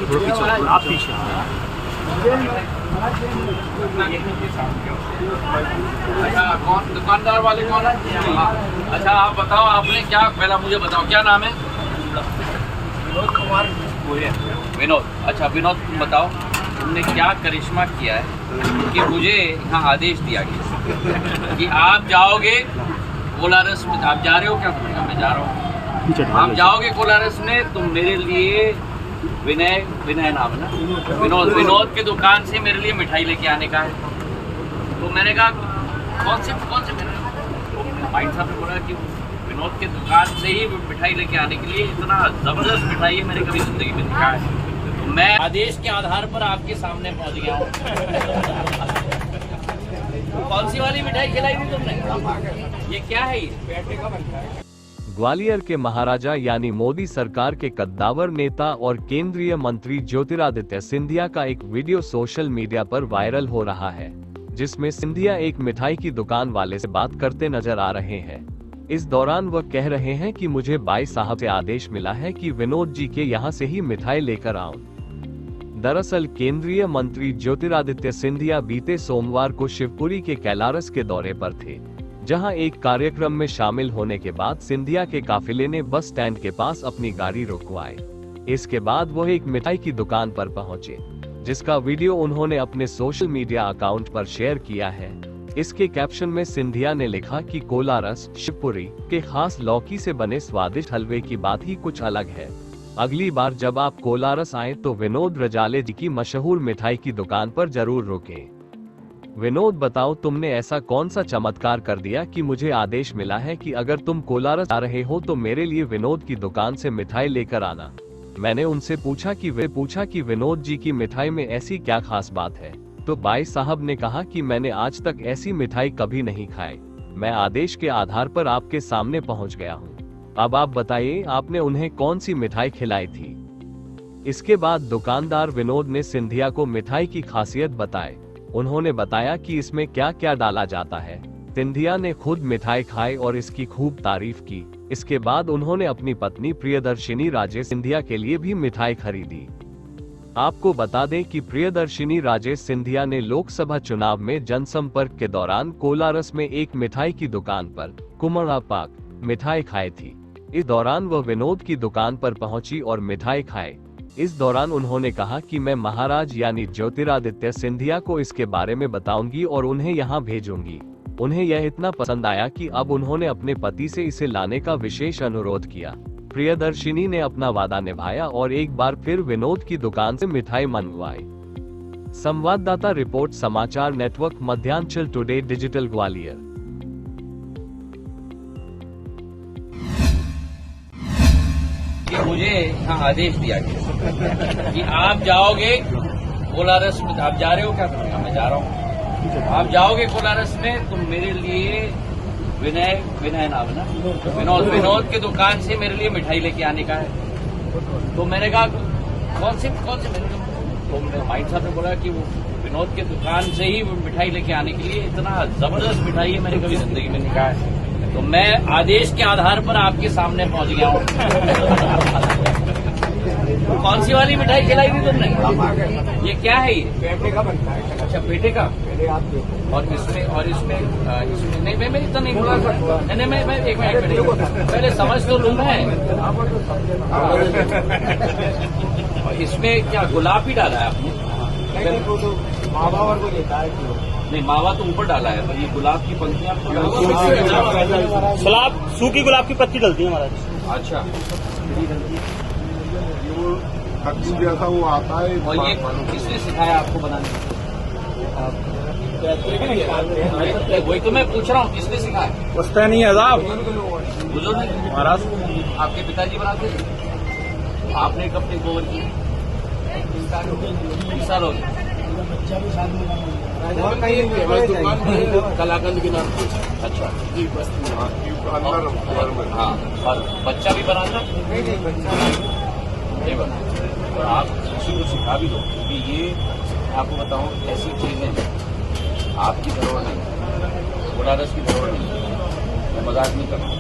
थोड़ा पीछे, आप पीछे। अच्छा, कौन दुकानदार वाले कौन है? हाँ। अच्छा, आप बताओ, आपने क्या, पहला मुझे बताओ क्या नाम है? विनोद कुमार गोयल। विनोद। अच्छा विनोद, तुम बताओ तुमने क्या करिश्मा किया है कि मुझे यहाँ आदेश दिया गया कि आप जाओगे कोलारस में? आप जा रहे हो क्या? मैं जा रहा हूँ। आप जाओगे कोलारस में तो मेरे लिए विनय नाम है ना, विनोद की दुकान से मेरे लिए मिठाई लेके आने का है। तो मैंने कहा कौन से भाई साहब ने बोला कि विनोद के दुकान से ही मिठाई लेके आने के लिए, इतना ज़बरदस्त मिठाई है मैंने कभी ज़िंदगी में देखा है। तो मैं आदेश के आधार पर आपके सामने पहुंच गया हूँ। कौन सी वाली मिठाई खिलाई थी तुमने? ये क्या है? ये ग्वालियर के महाराजा यानी मोदी सरकार के कद्दावर नेता और केंद्रीय मंत्री ज्योतिरादित्य सिंधिया का एक वीडियो सोशल मीडिया पर वायरल हो रहा है, जिसमें सिंधिया एक मिठाई की दुकान वाले से बात करते नजर आ रहे हैं। इस दौरान वह कह रहे हैं कि मुझे बाई साहब से आदेश मिला है कि विनोद जी के यहाँ से ही मिठाई लेकर आऊं। दरअसल केंद्रीय मंत्री ज्योतिरादित्य सिंधिया बीते सोमवार को शिवपुरी के कैलारस के दौरे पर थे, जहां एक कार्यक्रम में शामिल होने के बाद सिंधिया के काफिले ने बस स्टैंड के पास अपनी गाड़ी रुकवाई। इसके बाद वह एक मिठाई की दुकान पर पहुंचे, जिसका वीडियो उन्होंने अपने सोशल मीडिया अकाउंट पर शेयर किया है। इसके कैप्शन में सिंधिया ने लिखा कि कोलारस शिवपुरी के खास लौकी से बने स्वादिष्ट हलवे की बात ही कुछ अलग है। अगली बार जब आप कोलारस आएं तो विनोद रजाले जी की मशहूर मिठाई की दुकान पर जरूर रुकें। विनोद, बताओ तुमने ऐसा कौन सा चमत्कार कर दिया कि मुझे आदेश मिला है कि अगर तुम कोलारस आ रहे हो तो मेरे लिए विनोद की दुकान से मिठाई लेकर आना। मैंने उनसे पूछा कि विनोद जी की मिठाई में ऐसी क्या खास बात है, तो बाई साहब ने कहा कि मैंने आज तक ऐसी मिठाई कभी नहीं खाई। मैं आदेश के आधार पर आपके सामने पहुंच गया हूं। अब आप बताइए आपने उन्हें कौन सी मिठाई खिलाई थी। इसके बाद दुकानदार विनोद ने सिंधिया को मिठाई की खासियत बताई। उन्होंने बताया कि इसमें क्या क्या डाला जाता है। सिंधिया ने खुद मिठाई खाई और इसकी खूब तारीफ की। इसके बाद उन्होंने अपनी पत्नी प्रियदर्शिनी राजेश सिंधिया के लिए भी मिठाई खरीदी। आपको बता दें कि प्रियदर्शिनी राजेश सिंधिया ने लोकसभा चुनाव में जनसंपर्क के दौरान कोलारस में एक मिठाई की दुकान पर कुमड़ा पाक मिठाई खाई थी। इस दौरान वह विनोद की दुकान पर पहुंची और मिठाई खाए। इस दौरान उन्होंने कहा कि मैं महाराज यानी ज्योतिरादित्य सिंधिया को इसके बारे में बताऊंगी और उन्हें यहाँ भेजूंगी। उन्हें यह इतना पसंद आया कि अब उन्होंने अपने पति से इसे लाने का विशेष अनुरोध किया। प्रियदर्शिनी ने अपना वादा निभाया और एक बार फिर विनोद की दुकान से मिठाई मंगवाई। संवाददाता रिपोर्ट, समाचार network Madhyanchal today digital Gwalior. मुझे यहाँ आदेश दिया गया कि आप जाओगे कोलारस में। आप जा रहे हो क्या? मैं जा रहा हूँ। आप जाओगे कोलारस में तो मेरे लिए विनय नाम है ना, विनोद की दुकान से मेरे लिए मिठाई लेके आने का है। तो मैंने कहा कौन से तो भाई साहब ने बोला कि वो विनोद के दुकान से ही मिठाई लेके आने के लिए, इतना जबरदस्त मिठाई है मैंने कभी जिंदगी में नहीं खाया है। तो मैं आदेश के आधार पर आपके सामने पहुंच गया हूँ। कौन सी वाली मिठाई खिलाई थी तुमने? ये क्या है? ये पेटे का बनता है। अच्छा, पेटे का। और इसमें नहीं, मैं इतना नहीं बोला। नहीं, मैं एक मिनट पहले समझ तो लूँ मैं। और इसमें क्या गुलाब भी डाला है आपने? मावा और को देता है। नहीं, मावा तो ऊपर डाला है, पर ये गुलाब की पंक्तियां गुलाब, सूखी गुलाब की पत्ती डलती है महाराज। अच्छा, कद्दू जैसा वो आता है। और ये किसने सिखाया आपको बनाने? वही तो मैं पूछ रहा हूँ, किसने सिखाया? उसका नहीं है साहब, बुजुर्ग महाराज। आपके पिताजी बनाते थे? आपने कब टेक ओवर की? 20 साल हो गए। कलाकंद के नाम। अच्छा, हाँ, और बच्चा भी बनाता? नहीं बना। और आप किसी को सिखा भी दो, क्योंकि ये आपको बताऊं ऐसी चीजें आपकी धरोहर नहीं, कोलारस की धरोहर नहीं। मैं मजाक नहीं कर रहा हूँ,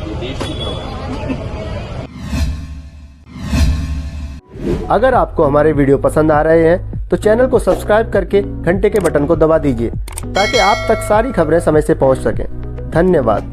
ये देश की धरोहर है। अगर आपको हमारे वीडियो पसंद आ रहे हैं तो चैनल को सब्सक्राइब करके घंटे के बटन को दबा दीजिए ताकि आप तक सारी खबरें समय से पहुंच सकें। धन्यवाद।